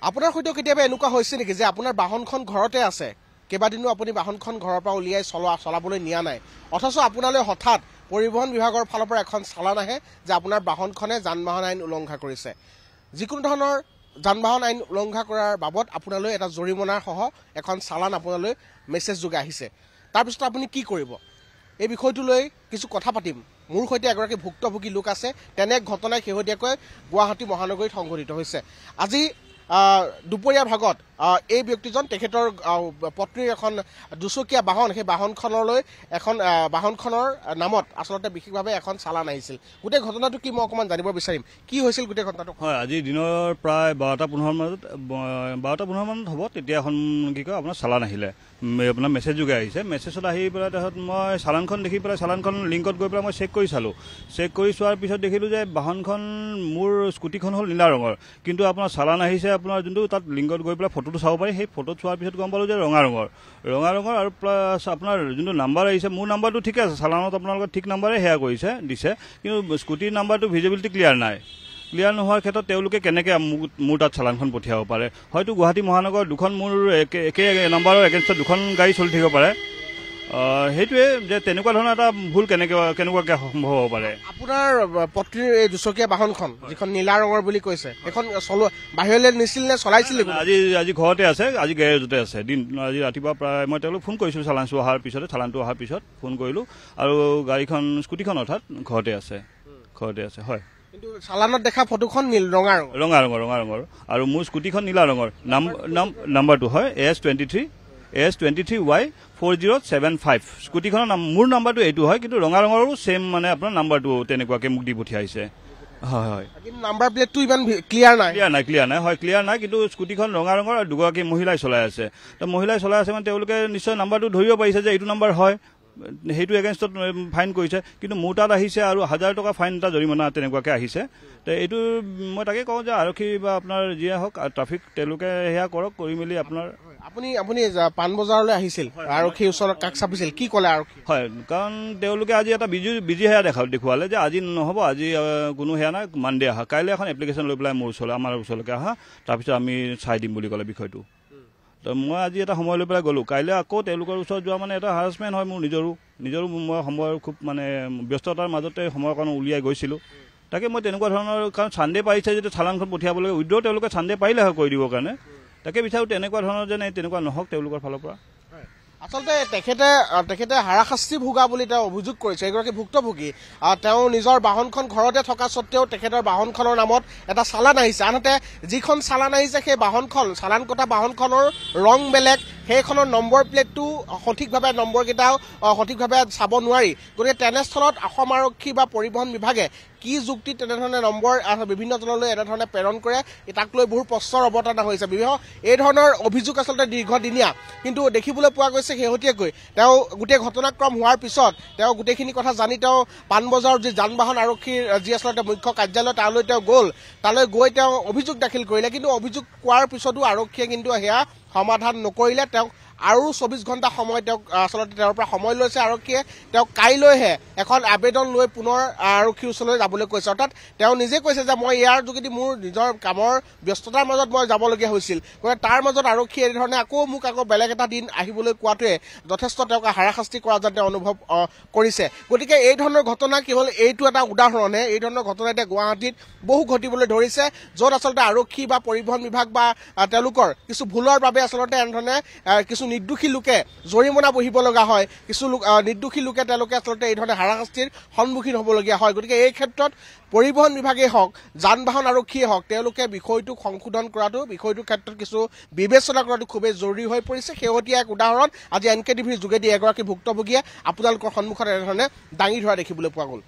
আপোনাৰ সৈতে কেতিয়াবা এনেকুৱা হৈছে নেকি যে আপোনাৰ বাহনখন ঘৰতে আছে, কেইবাদিনো আপুনি বাহনখন ঘৰৰ পৰা উলিয়াই চলাবলৈ নিয়া নাই, অথচ আপোনালৈ হঠাৎ পৰিবহণ বিভাগৰ ফালৰ পৰা এখন চালান আহে যে আপোনাৰ বাহনখনে যান বাহন আইন উলংঘা কৰিছে? যিকোনো ধৰণৰ যান বাহন আইন উলংঘা কৰাৰ বাবদ আপোনালৈ এটা জৰিমনাৰ সহ এখন চালান আপোনালৈ মেছেজ যোগে আহিছে, তাৰপিছত আপুনি কি কৰিব? এই বিষয়টো লৈ কিছু কথা পাতিম। মোৰ সৈতে এগৰাকী ভুক্তভোগী লোক আছে। তেনে ঘটনাই শেহতীয়াকৈ গুৱাহাটী মহানগৰীত সংঘটিত হৈছে। আজি দুপৰীয়া ভাগত এই ব্যক্তিজন তেখেতৰ পত্নীৰ এখন দুচকীয়া বাহন, সেই বাহনখনলৈ বাহনখনৰ নামত আচলতে বিশেষভাৱে এখন চালান আহিছিল। গোটেই ঘটনাটো কি মই অকণমান জানিব বিচাৰিম, কি হৈছিল গোটেই ঘটনাটো? হয়, আজি দিনৰ প্ৰায় 12:15 মানত হ'ব, তেতিয়া এখন কি কয় আপোনাৰ চালান আহিলে, আপোনাৰ মেছেজ যোগে আহিছে। মেছেজত আহি পেলাই তাৰপিছত মই চালানখন দেখি পেলাই চালানখন লিংকত গৈ পেলাই মই চেক কৰি চালোঁ। চেক কৰি চোৱাৰ পিছত দেখিলোঁ যে বাহনখন মোৰ স্কুটিখন হ'ল নীলা ৰঙৰ, কিন্তু আপোনাৰ চালান আহিছে আপোনাৰ যোনটো তাত লিংকত গৈ পেলাই ফটোটো চাব পাৰি, সেই ফটোত চোৱাৰ পিছত গম পালোঁ যে ৰঙা ৰঙৰ আৰু প্লাছ আপোনাৰ যোনটো নাম্বাৰ আহিছে, মোৰ নাম্বাৰটো ঠিকে আছে, চালানত আপোনালোকৰ ঠিক নাম্বাৰে সেয়া দিছে, কিন্তু স্কুটিৰ নাম্বাৰটো ভিজিবিলিটি ক্লিয়াৰ নাই। ক্লিয়াৰ নোহোৱাৰ ক্ষেত্ৰত তেওঁলোকে কেনেকৈ মোৰ তাত চালানখন পঠিয়াব পাৰে? হয়তো গুৱাহাটী মহানগৰ দুখন মোৰ একে নাম্বাৰৰ এগেইনষ্টত দুখন গাড়ী চলি থাকিব পাৰে। সেইটোৱে যে তেনেকুৱা ধৰণৰ এটা ভুল কেনেকুৱাকৈ সম্ভৱ হ'ব পাৰে? আপোনাৰ পত্নীৰ এই দুচকীয়া বাহনখন যিখন নীলা ৰঙৰ বুলি কৈছে, সেইখন বাহিৰলৈ নিছিল নে চলাইছিল? আজি ঘৰতে আছে, আজি গেৰেজতে আছে। আজি ৰাতিপুৱা প্ৰায় মই তেওঁলোক ফোন কৰিছিলোঁ, চালানটো অহাৰ পিছত ফোন কৰিলোঁ, আৰু স্কুটিখন অৰ্থাৎ ঘৰতে আছে। হয়, কিন্তু চালানত দেখা ফটোখন ৰঙা ৰঙৰ আৰু মোৰ স্কুটিখন নীলা ৰঙৰ। নাম্বাৰটো হয় AS23Y4075। স্কুটিখনৰ মোৰ নাম্বাৰটো এইটো হয়, কিন্তু ৰঙা ৰঙৰো ছেম মানে আপোনাৰ নাম্বাৰটো তেনেকুৱাকৈ মোক দি পঠিয়াইছে। হয়, কিন্তু নাম্বাৰ প্লেটটো ইমান ক্লিয়াৰ নাই। হয়, ক্লিয়াৰ নাই, কিন্তু স্কুটিখন ৰঙা ৰঙৰ আৰু দুগৰাকী মহিলাই চলাই আছে। মানে তেওঁলোকে নিশ্চয় নাম্বাৰটো ধৰিব পাৰিছে যে এইটো নাম্বাৰ হয়, সেইটো এগেইনষ্টত ফাইন কৰিছে। কিন্তু মোৰ তাত আহিছে আৰু 1000 টকা ফাইন এটা জৰিমনা তেনেকুৱাকৈ আহিছে। তো এইটো মই তাকে কওঁ যে আৰক্ষী বা আপোনাৰ যিয়ে হওক ট্ৰাফিক, তেওঁলোকে সেয়া কৰক, কৰি মেলি আপোনাৰ। আপুনি পাণবজাৰলৈ আহিছিল, আৰক্ষীৰ ওচৰত কাষ চাপিছিল, কি ক'লে আৰক্ষী? হয়, কাৰণ তেওঁলোকে আজি এটা বিজি সেয়া দেখুৱালে যে আজি নহ'ব, আজি কোনো সেয়া নাই, মানডে আহা, কাইলৈ এখন এপ্লিকেশ্যন লৈ পেলাই আমাৰ ওচৰলৈকে আহা, তাৰপিছত আমি চাই দিম বুলি ক'লে বিষয়টো। তো মই আজি এটা সময় লৈ পেলাই গ'লোঁ। কাইলৈ আকৌ তেওঁলোকৰ ওচৰত যোৱা মানে এটা হাৰাছমেণ্ট হয় মোৰ নিজৰো মই সময় খুব মানে ব্যস্ততাৰ মাজতে সময় অকণ উলিয়াই গৈছিলোঁ। তাকে মই তেনেকুৱা ধৰণৰ, কাৰণ চানডে পাৰিছে যদি চালানখন পঠিয়াবলৈ উইড্ৰ তেওঁলোকে চানডে পাৰিলে হয় কৰি দিবৰ কাৰণে। তাকে বিচাৰোঁ তেনেকুৱা ধৰণৰ যেন তেনেকুৱা নহওক তেওঁলোকৰ ফালৰ পৰা। আচলতে তেখেতে হাৰাশাস্তি ভোগা বুলি তেওঁ অভিযোগ কৰিছে, এগৰাকী ভুক্তভোগী। তেওঁ নিজৰ বাহনখন ঘৰতে থকা স্বত্বেও তেখেতৰ বাহনখনৰ নামত এটা চালান আহিছে। আনহাতে যিখন চালান আহিছে সেই চালান কটা বাহনখনৰ ৰং বেলেগ, সেইখনৰ নম্বৰ প্লেটটো সঠিকভাৱে নম্বৰকেইটাও সঠিকভাৱে চাব নোৱাৰি। গতিকে তেনেস্থলত অসম আৰক্ষী বা পৰিবহণ বিভাগে কি যুক্তি তেনেধৰণে নম্বৰ বিভিন্নজনলৈ এনেধৰণে প্ৰেৰণ কৰে, তাক লৈ বহু প্ৰশ্নৰ অৱতাৰণা হৈছে। এই ধৰণৰ অভিযোগ আচলতে দীৰ্ঘদিনীয়া, কিন্তু দেখিবলৈ পোৱা গৈছে শেহতীয়াকৈ তেওঁ গোটেই ঘটনাক্ৰম হোৱাৰ পিছত তেওঁ গোটেইখিনি কথা জানি তেওঁ পাণবজাৰৰ যি যান বাহন আৰক্ষীৰ যি আচলতে মুখ্য কাৰ্যালয় তালৈ তেওঁ গ'ল। তালৈ গৈ তেওঁ অভিযোগ দাখিল কৰিলে, কিন্তু অভিযোগ কোৱাৰ পিছতো আৰক্ষীয়ে কিন্তু সেয়া সমাধান নকৰিলে। তেওঁক আৰু 24 ঘণ্টা সময় আচলতে তেওঁৰ পৰা সময় লৈছে আৰক্ষীয়ে। তেওঁক কাইলৈহে এখন আবেদন লৈ পুনৰ আৰক্ষীৰ ওচৰলৈ যাবলৈ কৈছে। অৰ্থাৎ তেওঁ নিজে কৈছে যে মই ইয়াৰ যোগেদি মোৰ নিজৰ কামৰ ব্যস্ততাৰ মাজত মই যাবলগীয়া হৈছিল, গতিকে তাৰ মাজত আৰক্ষীয়ে এনেধৰণে আকৌ বেলেগ এটা দিন আহিবলৈ কোৱাটোৱে যথেষ্ট তেওঁক হাৰাশাস্তি কৰা যেন তেওঁ অনুভৱ কৰিছে। গতিকে এই ধৰণৰ ঘটনা কেৱল এইটো এটা উদাহৰণহে। এই ধৰণৰ ঘটনা এতিয়া গুৱাহাটীত বহু ঘটিবলৈ ধৰিছে, য'ত আচলতে আৰক্ষী বা পৰিবহণ বিভাগ বা তেওঁলোকৰ কিছু ভুলৰ বাবে আচলতে এনেধৰণে কিছু নিৰ্দোষী লোকে জৰিমনা বহিব লগা হয়, কিছু নিৰ্দোষী লোকে তেওঁলোকে আচলতে এই ধৰণে হাৰাশাস্তিৰ সন্মুখীন হ'বলগীয়া হয়। গতিকে এই ক্ষেত্ৰত পৰিবহণ বিভাগেই হওক, যান বাহন আৰক্ষীয়ে হওক, তেওঁলোকে বিষয়টোক সংশোধন কৰাটো, বিষয়টোৰ ক্ষেত্ৰত কিছু বিবেচনা কৰাটো খুবেই জৰুৰী হৈ পৰিছে। শেহতীয়া এক উদাহৰণ আজি NKTVৰ যোগেদি এগৰাকী ভুক্তভোগীয়ে আপোনালোকৰ সন্মুখত এনেধৰণে দাঙি ধৰা দেখিবলৈ পোৱা গ'ল।